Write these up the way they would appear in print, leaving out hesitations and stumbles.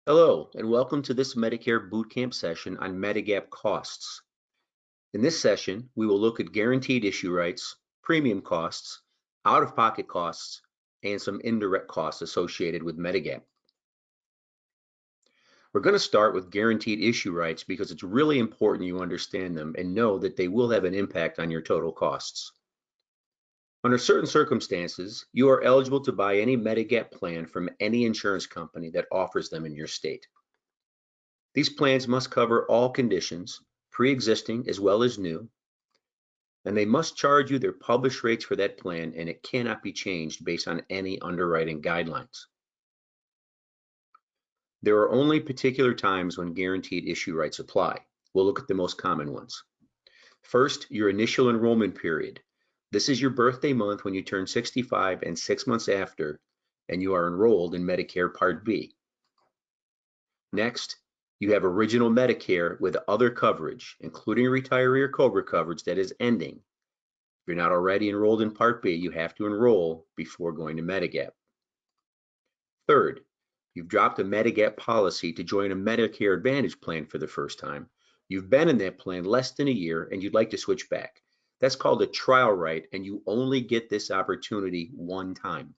Hello, and welcome to this Medicare Bootcamp session on Medigap costs. In this session, we will look at guaranteed issue rights, premium costs, out-of-pocket costs, and some indirect costs associated with Medigap. We're going to start with guaranteed issue rights because it's really important you understand them and know that they will have an impact on your total costs. Under certain circumstances, you are eligible to buy any Medigap plan from any insurance company that offers them in your state. These plans must cover all conditions, pre-existing as well as new, and they must charge you their published rates for that plan, and it cannot be changed based on any underwriting guidelines. There are only particular times when guaranteed issue rights apply. We'll look at the most common ones. First, your initial enrollment period. This is your birthday month when you turn 65 and 6 months after, and you are enrolled in Medicare Part B. Next, you have original Medicare with other coverage, including retiree or COBRA coverage that is ending. If you're not already enrolled in Part B, you have to enroll before going to Medigap. Third, you've dropped a Medigap policy to join a Medicare Advantage plan for the first time. You've been in that plan less than a year and you'd like to switch back. That's called a trial right, and you only get this opportunity one time.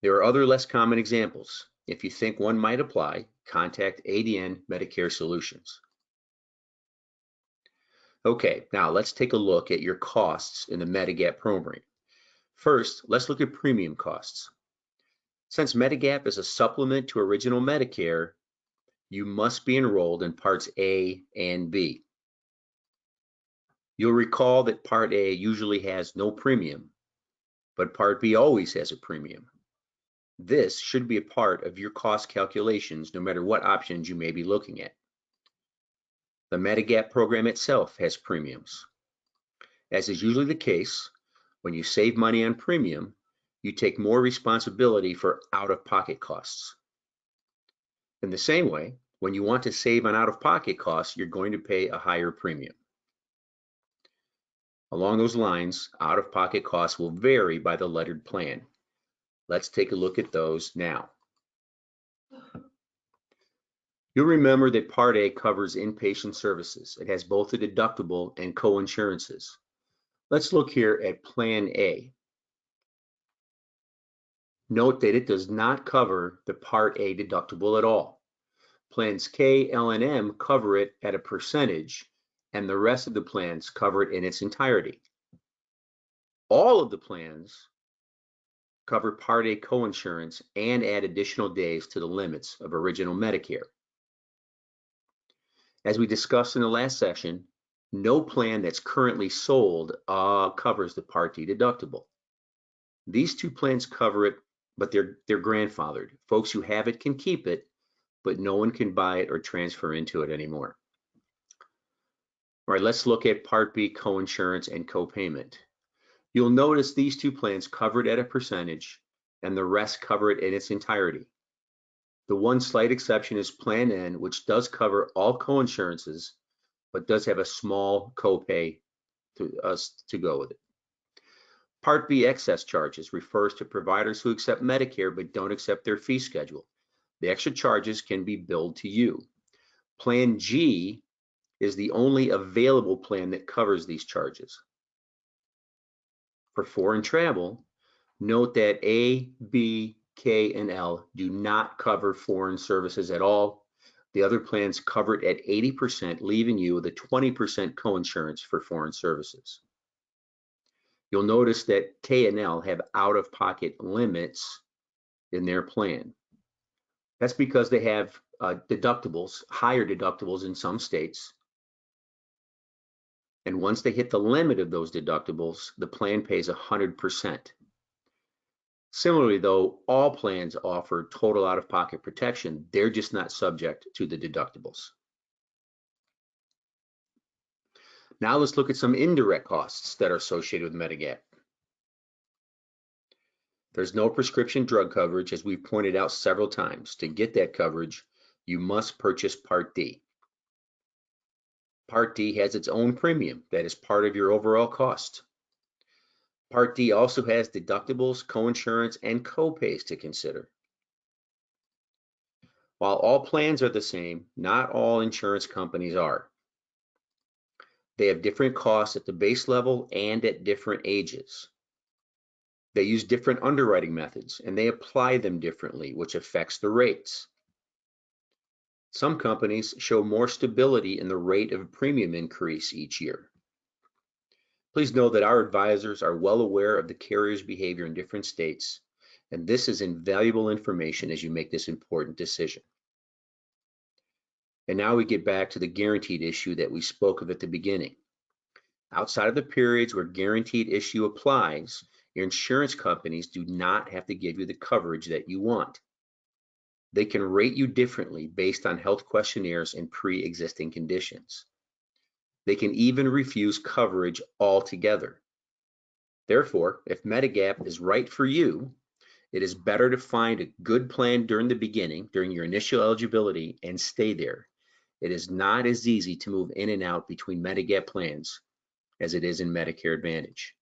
There are other less common examples. If you think one might apply, contact ADN Medicare Solutions. Okay, now let's take a look at your costs in the Medigap program. First, let's look at premium costs. Since Medigap is a supplement to original Medicare, you must be enrolled in Parts A and B. You'll recall that Part A usually has no premium, but Part B always has a premium. This should be a part of your cost calculations no matter what options you may be looking at. The Medigap program itself has premiums. As is usually the case, when you save money on premium, you take more responsibility for out-of-pocket costs. In the same way, when you want to save on out-of-pocket costs, you're going to pay a higher premium. Along those lines, out-of-pocket costs will vary by the lettered plan. Let's take a look at those now. You'll remember that Part A covers inpatient services. It has both a deductible and co-insurances. Let's look here at Plan A. Note that it does not cover the Part A deductible at all. Plans K, L, and M cover it at a percentage, and the rest of the plans cover it in its entirety. All of the plans cover Part A coinsurance and add additional days to the limits of original Medicare. As we discussed in the last session, no plan that's currently sold covers the Part D deductible. These two plans cover it, but they're grandfathered. Folks who have it can keep it, but no one can buy it or transfer into it anymore. All right, let's look at Part B coinsurance and copayment. You'll notice these two plans cover it at a percentage, and the rest cover it in its entirety. The one slight exception is Plan N, which does cover all coinsurances, but does have a small copay to go with it. Part B excess charges refers to providers who accept Medicare but don't accept their fee schedule. The extra charges can be billed to you. Plan G is the only available plan that covers these charges. For foreign travel, note that A, B, K, and L do not cover foreign services at all. The other plans cover it at 80%, leaving you with a 20% coinsurance for foreign services. You'll notice that K and L have out-of-pocket limits in their plan. That's because they have deductibles, higher deductibles in some states. And once they hit the limit of those deductibles, the plan pays 100%. Similarly, though, all plans offer total out-of-pocket protection. They're just not subject to the deductibles. Now let's look at some indirect costs that are associated with Medigap. There's no prescription drug coverage, as we've pointed out several times. To get that coverage, you must purchase Part D. Part D has its own premium that is part of your overall cost. Part D also has deductibles, coinsurance, and copays to consider. While all plans are the same, not all insurance companies are. They have different costs at the base level and at different ages. They use different underwriting methods and they apply them differently, which affects the rates. Some companies show more stability in the rate of premium increase each year. Please know that our advisors are well aware of the carrier's behavior in different states, and this is invaluable information as you make this important decision. And now we get back to the guaranteed issue that we spoke of at the beginning. Outside of the periods where guaranteed issue applies, your insurance companies do not have to give you the coverage that you want. They can rate you differently based on health questionnaires and pre-existing conditions. They can even refuse coverage altogether. Therefore, if Medigap is right for you, it is better to find a good plan during the beginning, during your initial eligibility, and stay there. It is not as easy to move in and out between Medigap plans as it is in Medicare Advantage.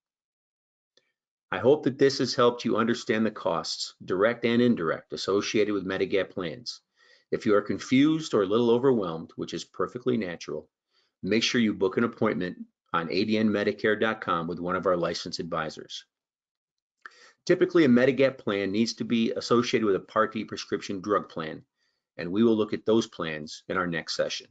I hope that this has helped you understand the costs, direct and indirect, associated with Medigap plans. If you are confused or a little overwhelmed, which is perfectly natural, make sure you book an appointment on adnmedicare.com with one of our licensed advisors. Typically, a Medigap plan needs to be associated with a Part D prescription drug plan, and we will look at those plans in our next session.